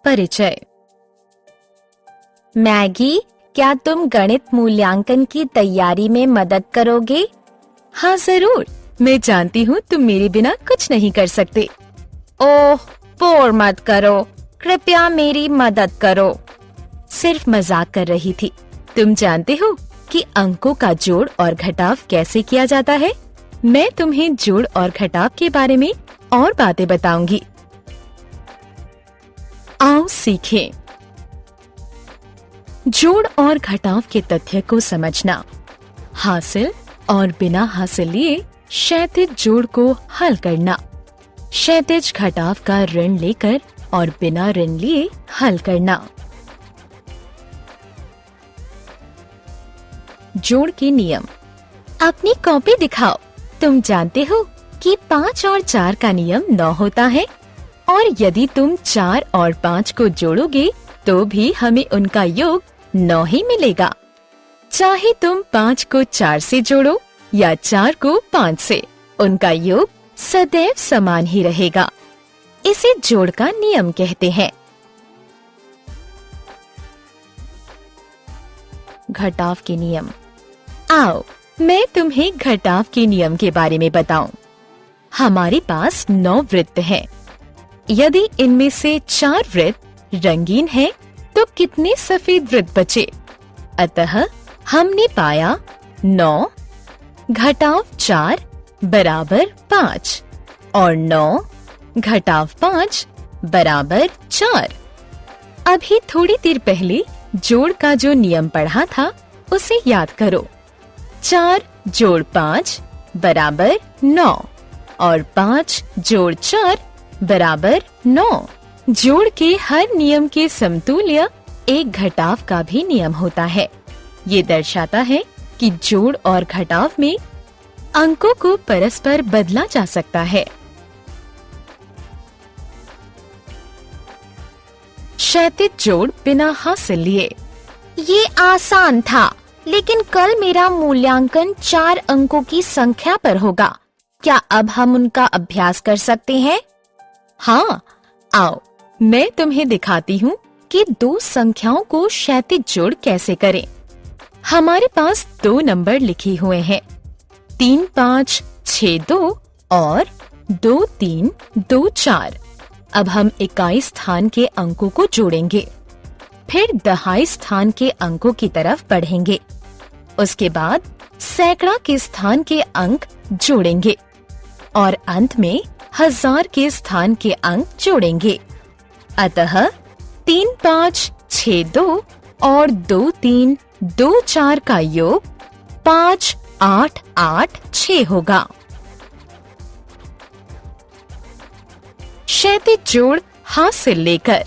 परिचय। मैगी, क्या तुम गणित मूल्यांकन की तैयारी में मदद करोगे? हाँ जरूर, मैं जानती हूँ तुम मेरे बिना कुछ नहीं कर सकते। ओह, बोर मत करो, कृपया मेरी मदद करो। सिर्फ मजाक कर रही थी। तुम जानते हो कि अंकों का जोड़ और घटाव कैसे किया जाता है? मैं तुम्हें जोड़ और घटाव के बारे में और बातें बताऊंगी। आओ सीखें। जोड़ और घटाव के तथ्य को समझना। हासिल और बिना हासिल लिए क्षैतिज जोड़ को हल करना। क्षैतिज घटाव का ऋण लेकर और बिना ऋण लिए हल करना। जोड़ के नियम। अपनी कॉपी दिखाओ। तुम जानते हो कि 5 और 4 का नियम 9 होता है, और यदि तुम 4 और 5 को जोड़ोगे तो भी हमें उनका योग 9 ही मिलेगा। चाहे तुम 5 को 4 से जोड़ो या 4 को 5 से, उनका योग सदैव समान ही रहेगा। इसे जोड़ का नियम कहते हैं। घटाव के नियम। आओ मैं तुम्हें घटाव के नियम के बारे में बताऊं। हमारे पास 9 वृत्त हैं। यदि इनमें से 4 वृत्त रंगीन हैं, तो कितने सफेद वृत्त बचे? अतः हमने पाया 9 घटाव 4 बराबर 5 और 9 घटाव 5 बराबर 4। अभी थोड़ी देर पहले जोड़ का जो नियम पढ़ा था उसे याद करो। 4 जोड़ 5 बराबर 9 और 5 जोड़ 4 बराबर 9। जोड़ के हर नियम के समतुल्य एक घटाव का भी नियम होता है। ये दर्शाता है कि जोड़ और घटाव में अंकों को परस्पर बदला जा सकता है। क्षैतिज जोड़ बिना हासिल लिए। ये आसान था, लेकिन कल मेरा मूल्यांकन 4 अंकों की संख्या पर होगा। क्या अब हम उनका अभ्यास कर सकते हैं? हाँ, आओ मैं तुम्हें दिखाती हूँ कि 2 संख्याओं को क्षैतिज जोड़ कैसे करें। हमारे पास 2 नंबर लिखे हुए हैं, 3 5 6 2 और 2 3 2 4। अब हम इकाई स्थान के अंकों को जोड़ेंगे, फिर दहाई स्थान के अंकों की तरफ बढ़ेंगे। उसके बाद सैकड़ा के स्थान के अंक जोड़ेंगे और अंत में हजार के स्थान के अंक जोड़ेंगे। अतः 3 5 6 2 और 2 3 2 4 का योग 5 8 8 6 होगा। क्षैतिज जोड़ हासिल लेकर।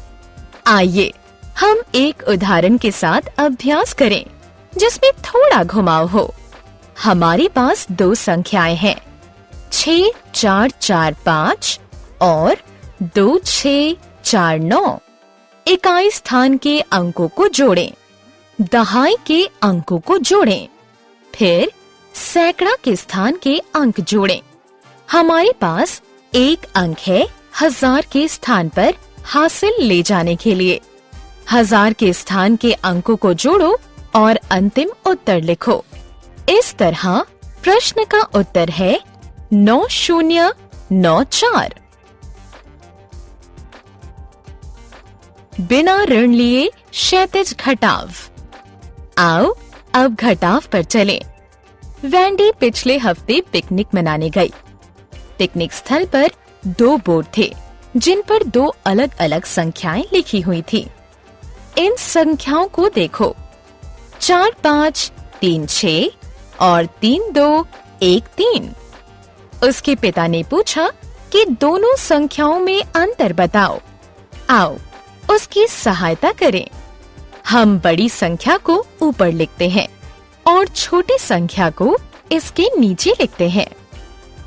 आइए हम एक उदाहरण के साथ अभ्यास करें जिसमें थोड़ा घुमाव हो। हमारे पास 2 संख्याएं हैं, 6 4 4 5 और 2 6 4 9। इकाई स्थान के अंकों को जोड़ें, दहाई के अंकों को जोड़ें, फिर सैकड़ा के स्थान के अंक जोड़ें। हमारे पास एक अंक है हजार के स्थान पर हासिल ले जाने के लिए। हजार के स्थान के अंकों को जोड़ो और अंतिम उत्तर लिखो। इस तरह प्रश्न का उत्तर है 9094। बिना ऋण लिए क्षैतिज घटाव। आओ अब घटाव पर चलें। वैंडी पिछले हफ्ते पिकनिक मनाने गई। पिकनिक स्थल पर 2 बोर्ड थे जिन पर 2 अलग अलग संख्याएं लिखी हुई थी। इन संख्याओं को देखो, 4 5 3 6 और 3 2 1 3। उसके पिता ने पूछा कि दोनों संख्याओं में अंतर बताओ। आओ उसकी सहायता करें। हम बड़ी संख्या को ऊपर लिखते हैं और छोटी संख्या को इसके नीचे लिखते हैं।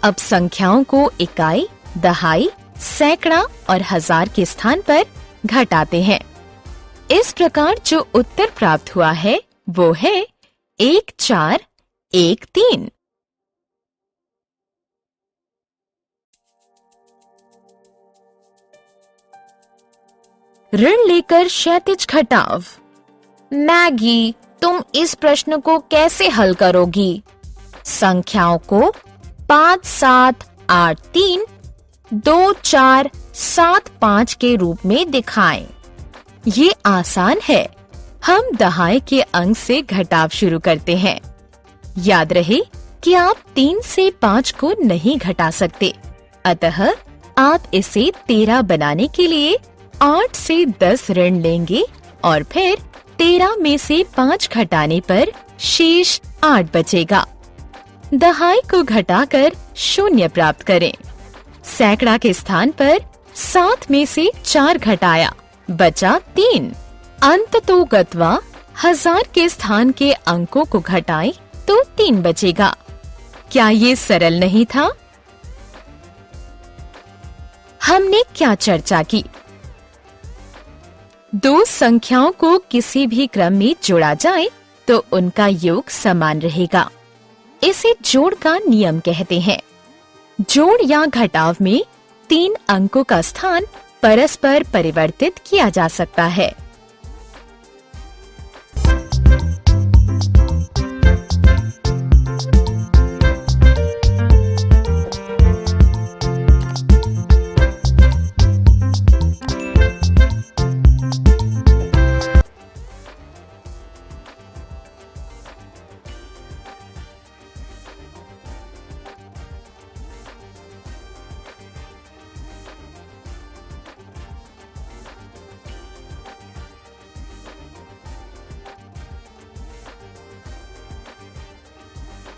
अब संख्याओं को इकाई, दहाई, सैकड़ा और हजार के स्थान पर घटाते हैं। इस प्रकार जो उत्तर प्राप्त हुआ है वो है 1 4 1 3। ऋण लेकर क्षैतिज घटाव। मैगी, तुम इस प्रश्न को कैसे हल करोगी? संख्याओं को 5, 7, 8, 3, 2, 4, 7, 5 के रूप में दिखाएं। ये आसान है। हम दहाई के अंक से घटाव शुरू करते हैं। याद रहे कि आप 3 से 5 को नहीं घटा सकते, अतः आप इसे 13 बनाने के लिए 8 से 10 ऋण लेंगे और फिर 13 में से 5 घटाने पर शेष 8 बचेगा। दहाई को घटाकर 0 प्राप्त करें। सैकड़ा के स्थान पर 7 में से 4 घटाया, बचा 3। अंततोगत्वा 1000 के स्थान के अंकों को घटाएं तो 3 बचेगा। क्या ये सरल नहीं था? हमने क्या चर्चा की? दो संख्याओं को किसी भी क्रम में जोड़ा जाए तो उनका योग समान रहेगा। इसे जोड़ का नियम कहते हैं। जोड़ या घटाव में 3 अंकों का स्थान परस्पर परिवर्तित किया जा सकता है।